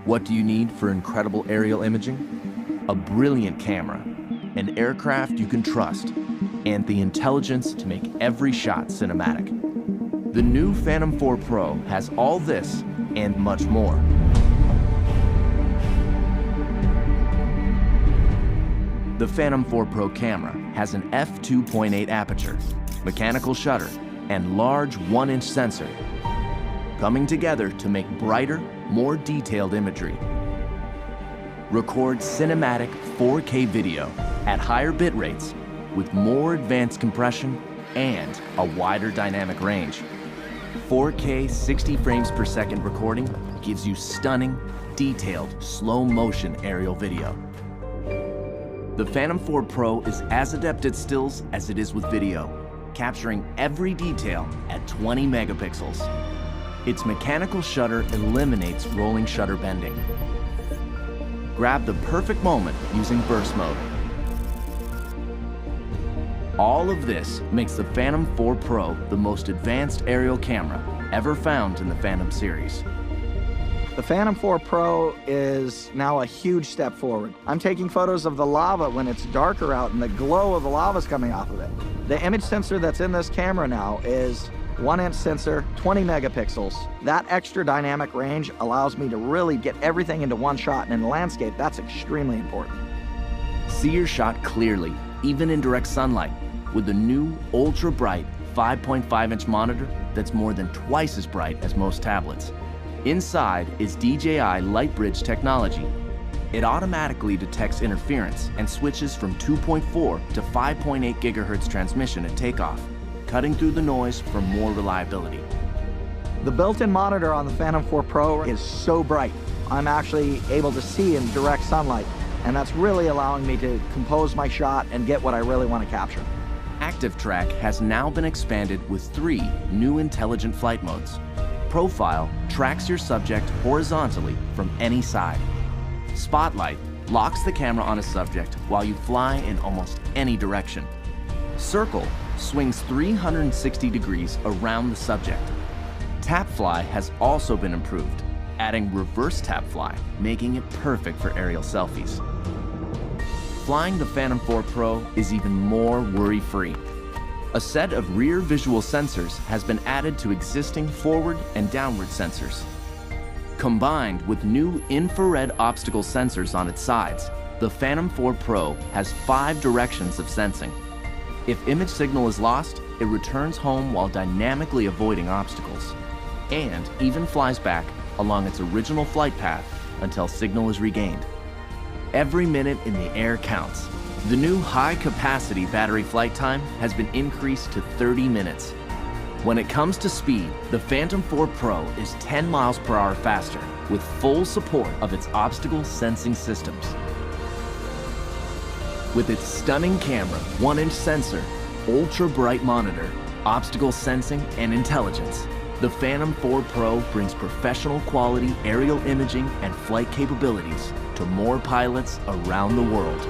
What do you need for incredible aerial imaging? A brilliant camera, an aircraft you can trust, and the intelligence to make every shot cinematic. The new Phantom 4 Pro has all this and much more. The Phantom 4 Pro camera has an f2.8 aperture, mechanical shutter, and large 1-inch sensor, coming together to make brighter, more detailed imagery. Record cinematic 4K video at higher bit rates with more advanced compression and a wider dynamic range. 4K 60 frames per second recording gives you stunning, detailed, slow-motion aerial video. The Phantom 4 Pro is as adept at stills as it is with video, capturing every detail at 20 megapixels. Its mechanical shutter eliminates rolling shutter bending. Grab the perfect moment using burst mode. All of this makes the Phantom 4 Pro the most advanced aerial camera ever found in the Phantom series. The Phantom 4 Pro is now a huge step forward. I'm taking photos of the lava when it's darker out and the glow of the lava is coming off of it. The image sensor that's in this camera now is 1-inch sensor, 20 megapixels. That extra dynamic range allows me to really get everything into one shot, and in the landscape, that's extremely important. See your shot clearly, even in direct sunlight, with the new ultra-bright 5.5-inch monitor that's more than twice as bright as most tablets. Inside is DJI Light Bridge technology. It automatically detects interference and switches from 2.4 to 5.8 gigahertz transmission at takeoff, cutting through the noise for more reliability. The built-in monitor on the Phantom 4 Pro is so bright. I'm actually able to see in direct sunlight, and that's really allowing me to compose my shot and get what I really want to capture. Active Track has now been expanded with 3 new intelligent flight modes. Profile tracks your subject horizontally from any side. Spotlight locks the camera on a subject while you fly in almost any direction. Circle swings 360 degrees around the subject. Tap Fly has also been improved, adding reverse tap fly, making it perfect for aerial selfies. Flying the Phantom 4 Pro is even more worry-free. A set of rear visual sensors has been added to existing forward and downward sensors. Combined with new infrared obstacle sensors on its sides, the Phantom 4 Pro has 5 directions of sensing. If image signal is lost, it returns home while dynamically avoiding obstacles, and even flies back along its original flight path until signal is regained. Every minute in the air counts. The new high-capacity battery flight time has been increased to 30 minutes. When it comes to speed, the Phantom 4 Pro is 10 miles per hour faster with full support of its obstacle sensing systems. With its stunning camera, 1-inch sensor, ultra-bright monitor, obstacle sensing, and intelligence, the Phantom 4 Pro brings professional quality aerial imaging and flight capabilities to more pilots around the world.